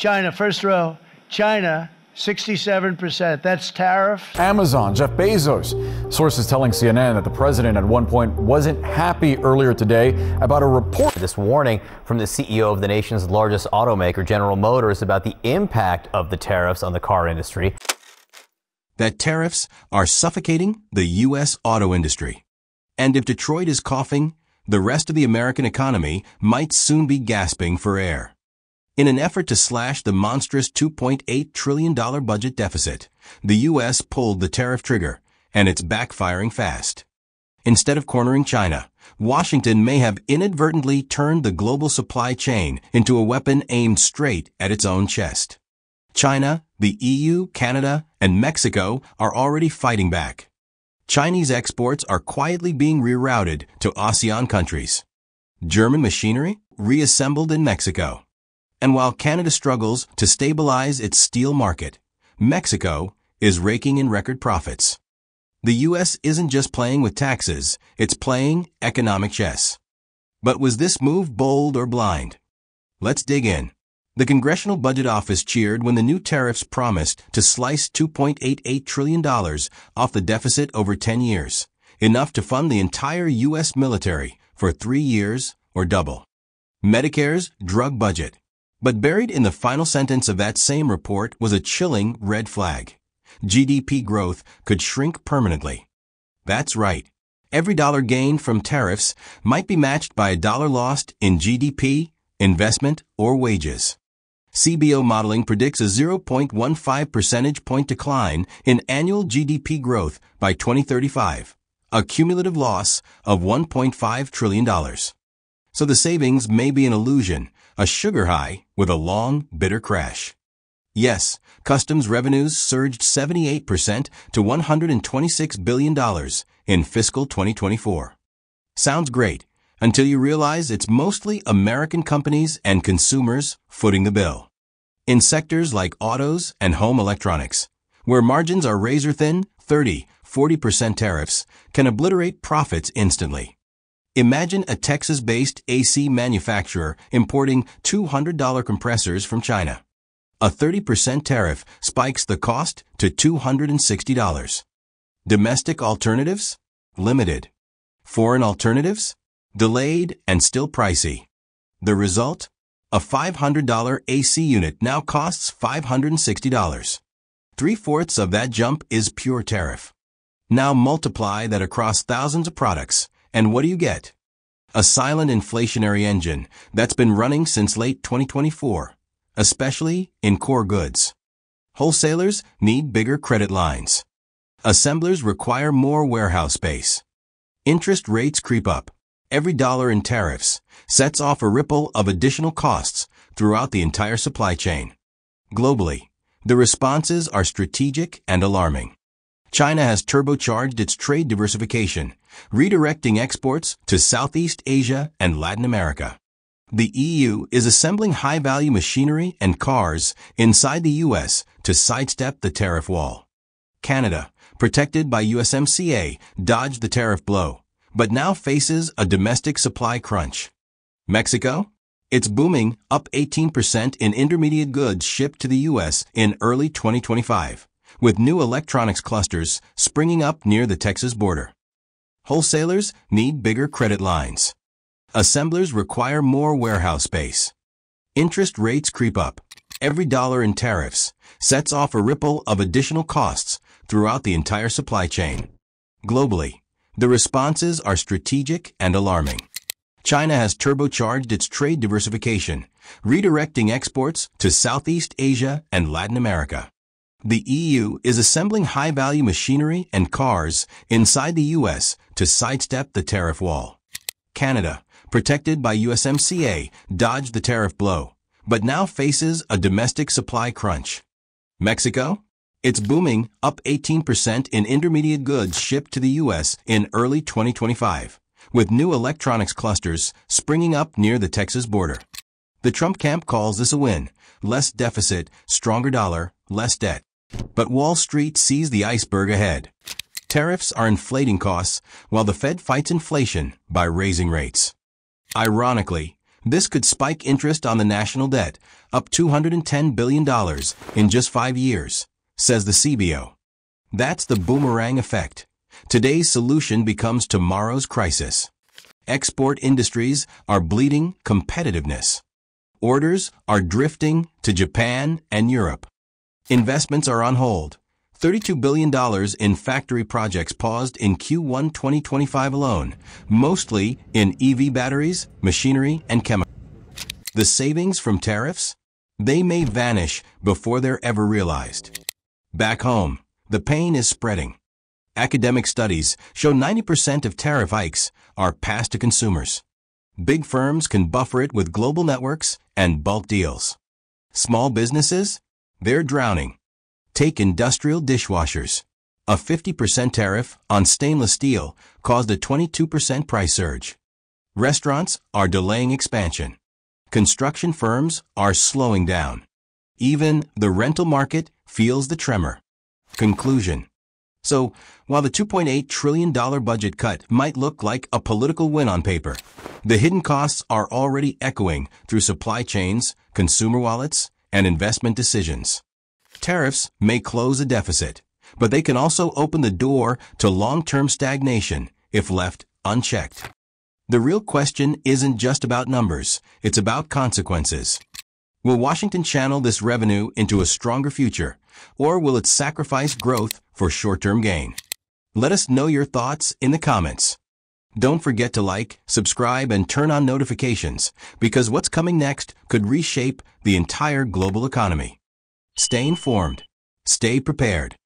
China, first row, China, 67%. That's tariff. Amazon, Jeff Bezos. Sources telling CNN that the president at one point wasn't happy earlier today about a report. This warning from the CEO of the nation's largest automaker, General Motors, about the impact of the tariffs on the car industry. That tariffs are suffocating the U.S. auto industry. And if Detroit is coughing, the rest of the American economy might soon be gasping for air. In an effort to slash the monstrous $2.8 trillion budget deficit, the U.S. pulled the tariff trigger, and it's backfiring fast. Instead of cornering China, Washington may have inadvertently turned the global supply chain into a weapon aimed straight at its own chest. China, the EU, Canada, and Mexico are already fighting back. Chinese exports are quietly being rerouted to ASEAN countries. German machinery reassembled in Mexico. And while Canada struggles to stabilize its steel market, Mexico is raking in record profits. The U.S. isn't just playing with taxes, it's playing economic chess. But was this move bold or blind? Let's dig in. The Congressional Budget Office cheered when the new tariffs promised to slice $2.88 trillion off the deficit over 10 years, enough to fund the entire U.S. military for 3 years or double Medicare's drug budget. But buried in the final sentence of that same report was a chilling red flag. GDP growth could shrink permanently. That's right. Every dollar gained from tariffs might be matched by a dollar lost in GDP, investment, or wages. CBO modeling predicts a 0.15 percentage point decline in annual GDP growth by 2035, a cumulative loss of $1.5 trillion. So the savings may be an illusion, a sugar high with a long, bitter crash. Yes, customs revenues surged 78% to $126 billion in fiscal 2024. Sounds great, until you realize it's mostly American companies and consumers footing the bill. In sectors like autos and home electronics, where margins are razor-thin, 30–40% tariffs can obliterate profits instantly. Imagine a Texas-based AC manufacturer importing $200 compressors from China. A 30% tariff spikes the cost to $260. Domestic alternatives? Limited. Foreign alternatives? Delayed and still pricey. The result? A $500 AC unit now costs $560. 3/4 of that jump is pure tariff. Now multiply that across thousands of products, and what do you get? A silent inflationary engine that's been running since late 2024, especially in core goods. Wholesalers need bigger credit lines. Assemblers require more warehouse space. Interest rates creep up. Every dollar in tariffs sets off a ripple of additional costs throughout the entire supply chain. Globally, the responses are strategic and alarming. China has turbocharged its trade diversification, redirecting exports to Southeast Asia and Latin America. The EU is assembling high-value machinery and cars inside the U.S. to sidestep the tariff wall. Canada, protected by USMCA, dodged the tariff blow, but now faces a domestic supply crunch. Mexico? It's booming, up 18% in intermediate goods shipped to the U.S. in early 2025, with new electronics clusters springing up near the Texas border. Wholesalers need bigger credit lines. Assemblers require more warehouse space. Interest rates creep up. Every dollar in tariffs sets off a ripple of additional costs throughout the entire supply chain. Globally, the responses are strategic and alarming. China has turbocharged its trade diversification, redirecting exports to Southeast Asia and Latin America. The EU is assembling high-value machinery and cars inside the U.S. to sidestep the tariff wall. Canada, protected by USMCA, dodged the tariff blow, but now faces a domestic supply crunch. Mexico? It's booming, up 18% in intermediate goods shipped to the U.S. in early 2025, with new electronics clusters springing up near the Texas border. The Trump camp calls this a win: less deficit, stronger dollar, less debt. But Wall Street sees the iceberg ahead. Tariffs are inflating costs while the Fed fights inflation by raising rates. Ironically, This could spike interest on the national debt, up $210 billion in just 5 years, says the CBO. That's the boomerang effect. Today's solution becomes tomorrow's crisis. Export industries are bleeding competitiveness. Orders are drifting to Japan and Europe. Investments are on hold. $32 billion in factory projects paused in Q1 2025 alone, mostly in EV batteries, machinery, and chemicals. The savings from tariffs? They may vanish before they're ever realized. Back home, the pain is spreading. Academic studies show 90% of tariff hikes are passed to consumers. Big firms can buffer it with global networks and bulk deals. Small businesses? They're drowning. Take industrial dishwashers. A 50% tariff on stainless steel caused a 22% price surge. Restaurants are delaying expansion. Construction firms are slowing down. Even the rental market feels the tremor. Conclusion. So, while the $2.8 trillion budget cut might look like a political win on paper, the hidden costs are already echoing through supply chains, consumer wallets, and investment decisions. Tariffs may close a deficit, but they can also open the door to long-term stagnation if left unchecked. The real question isn't just about numbers, it's about consequences. Will Washington channel this revenue into a stronger future, or will it sacrifice growth for short-term gain? Let us know your thoughts in the comments. Don't forget to like, subscribe, and turn on notifications, because what's coming next could reshape the entire global economy. Stay informed. Stay prepared.